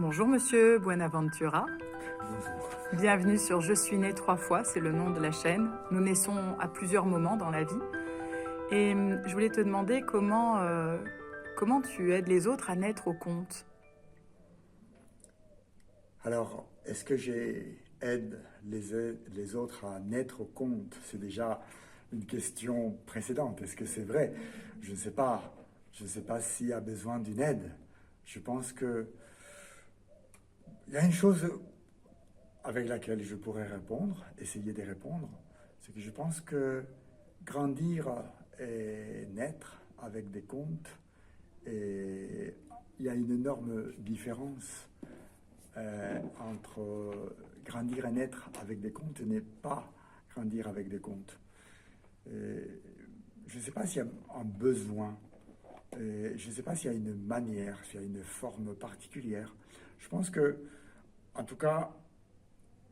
Bonjour Monsieur Buenaventura, Bonjour. bienvenue sur Je suis né 3 fois, c'est le nom de la chaîne. Nous naissons à plusieurs moments dans la vie. Et je voulais te demander comment tu aides les autres à naître au conte. Alors, est-ce que j'aide les autres à naître au conte? C'est déjà une question précédente. Est-ce que c'est vrai? Je ne sais pas. Je ne sais pas s'il y a besoin d'une aide. Je pense que il y a une chose avec laquelle je pourrais répondre, essayer de répondre, c'est que je pense que grandir et naître avec des contes, et il y a une énorme différence entre grandir et naître avec des contes et ne pas grandir avec des contes. Je ne sais pas s'il y a un besoin, je ne sais pas s'il y a une manière, s'il y a une forme particulière. Je pense que, en tout cas,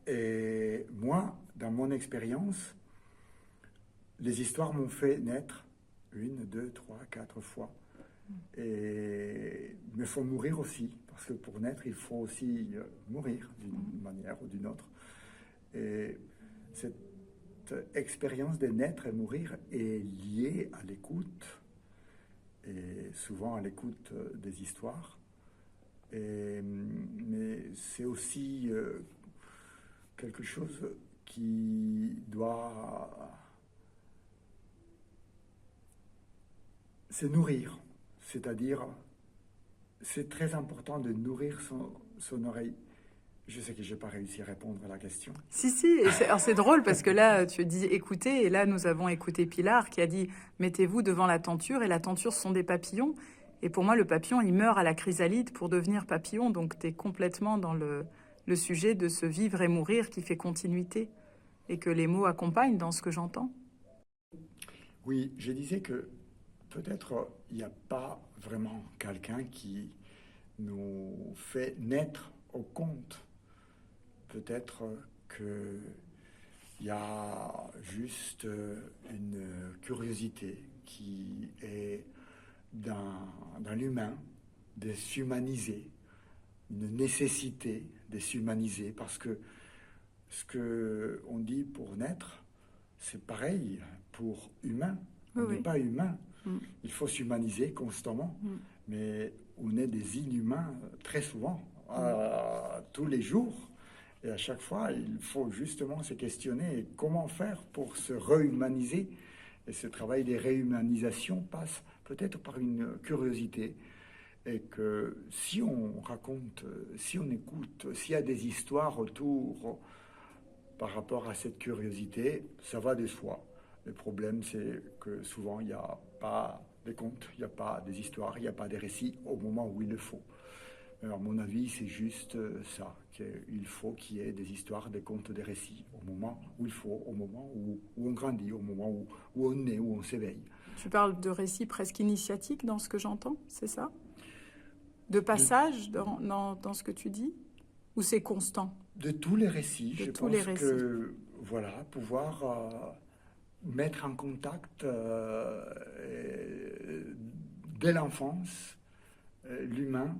et moi, dans mon expérience, les histoires m'ont fait naître une, deux, trois, quatre fois. Et il me faut mourir aussi, parce que pour naître, il faut aussi mourir d'une manière ou d'une autre. Et cette expérience de naître et mourir est liée à l'écoute, et souvent à l'écoute des histoires. Mais c'est aussi quelque chose qui doit se nourrir. C'est-à-dire, c'est très important de nourrir son oreille. Je sais que je n'ai pas réussi à répondre à la question. Si, alors c'est drôle parce que là, tu dis écoutez, et là, nous avons écouté Pilar qui a dit mettez-vous devant la tenture, et la tenture, ce sont des papillons. Et pour moi, le papillon, il meurt à la chrysalide pour devenir papillon, donc tu es complètement dans le sujet de se vivre et mourir qui fait continuité, et que les mots accompagnent dans ce que j'entends. Oui, je disais que peut-être il n'y a pas vraiment quelqu'un qui nous fait naître au conte. Peut-être qu'il y a juste une curiosité qui est dans l'humain de s'humaniser, une nécessité de s'humaniser, parce que ce qu'on dit pour naître, c'est pareil pour humain. On n'est pas humain. Il faut s'humaniser constamment, mais on est des inhumains très souvent, tous les jours. Et à chaque fois, il faut justement se questionner comment faire pour se réhumaniser. Et ce travail de réhumanisation passe peut-être par une curiosité. Et que si on raconte, si on écoute, s'il y a des histoires autour par rapport à cette curiosité, ça va de soi. Le problème, c'est que souvent, il n'y a pas des contes, il n'y a pas des histoires, il n'y a pas des récits au moment où il le faut. Alors, à mon avis, c'est juste ça, qu'il faut qu'il y ait des histoires, des contes, des récits au moment où il faut, au moment où on grandit, au moment où on est, où on s'éveille. Tu parles de récits presque initiatiques dans ce que j'entends, c'est ça? De passage dans ce que tu dis? Ou c'est constant? De tous les récits, De je tous pense les récits. que, voilà, pouvoir mettre en contact dès l'enfance l'humain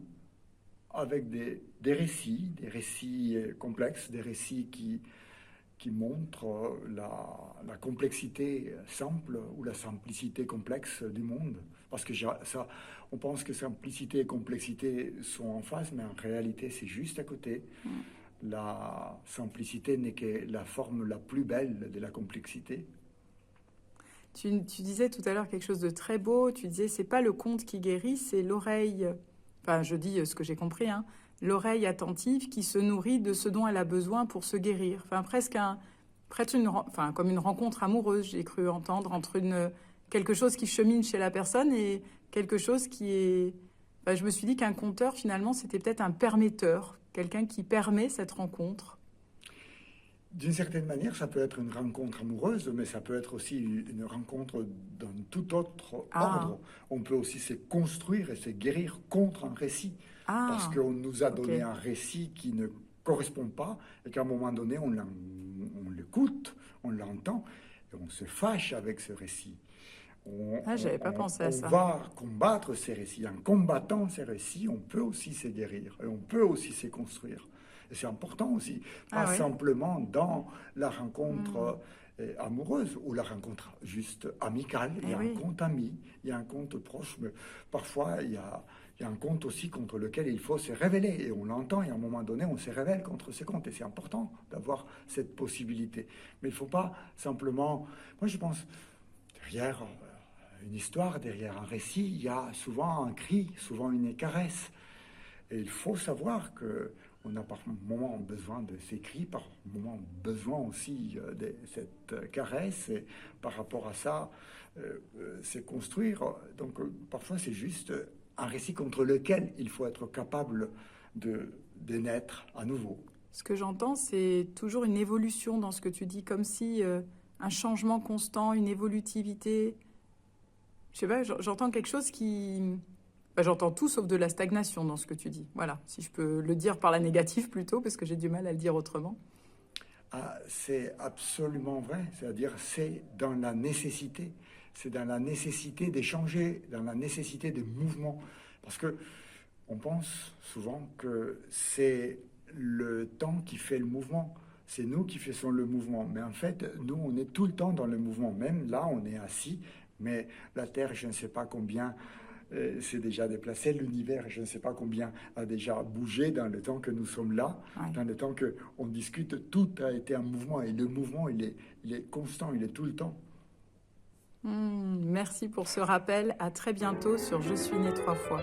avec des récits complexes, des récits qui montrent la complexité simple ou la simplicité complexe du monde. Parce que ça, on pense que simplicité et complexité sont en face, mais en réalité, c'est juste à côté. La simplicité n'est que la forme la plus belle de la complexité. Tu disais tout à l'heure quelque chose de très beau. Tu disais, c'est pas le conte qui guérit, c'est l'oreille. Enfin, je dis ce que j'ai compris, hein. L'oreille attentive qui se nourrit de ce dont elle a besoin pour se guérir. Enfin, comme une rencontre amoureuse, j'ai cru entendre, entre quelque chose qui chemine chez la personne et quelque chose qui est... Enfin, je me suis dit qu'un conteur, finalement, c'était peut-être un permetteur, quelqu'un qui permet cette rencontre. D'une certaine manière, ça peut être une rencontre amoureuse, mais ça peut être aussi une rencontre d'un tout autre ordre. On peut aussi se construire et se guérir contre un récit, parce qu'on nous a donné un récit qui ne correspond pas, et qu'à un moment donné, on l'écoute, on l'entend, et on se fâche avec ce récit. Ah, j'avais pas pensé à on ça. va combattre ces récits. En combattant ces récits, on peut aussi se guérir et on peut aussi se construire. Et c'est important aussi, pas Ah oui. simplement dans la Hmm. rencontre amoureuse ou la rencontre juste amicale. Il y Eh a un oui. compte ami, il y a un compte proche, mais parfois il y a un compte aussi contre lequel il faut se révéler. Et on l'entend, et à un moment donné, on se révèle contre ce compte. Et c'est important d'avoir cette possibilité. Mais il ne faut pas simplement... Moi, je pense, derrière une histoire, derrière un récit, il y a souvent un cri, souvent une caresse. Et il faut savoir que on a par moments besoin de ces cris, par moments besoin aussi de cette caresse. Et par rapport à ça, c'est construire. Donc parfois c'est juste un récit contre lequel il faut être capable de naître à nouveau. Ce que j'entends, c'est toujours une évolution dans ce que tu dis, comme si un changement constant, une évolutivité. Je sais pas, j'entends quelque chose qui... Enfin, j'entends tout sauf de la stagnation dans ce que tu dis. Voilà, si je peux le dire par la négative plutôt, parce que j'ai du mal à le dire autrement. Ah, c'est absolument vrai, c'est-à-dire c'est dans la nécessité, c'est dans la nécessité d'échanger, dans la nécessité de mouvement, parce que on pense souvent que c'est le temps qui fait le mouvement, c'est nous qui faisons le mouvement, mais en fait, nous, on est tout le temps dans le mouvement, même là, on est assis, mais la Terre, je ne sais pas combien s'est déjà déplacé, l'univers, je ne sais pas combien, a déjà bougé dans le temps que nous sommes là, Ouais. dans le temps qu'on discute, tout a été un mouvement, et le mouvement, il est constant, il est tout le temps. Merci pour ce rappel. À très bientôt sur Je suis né 3 fois.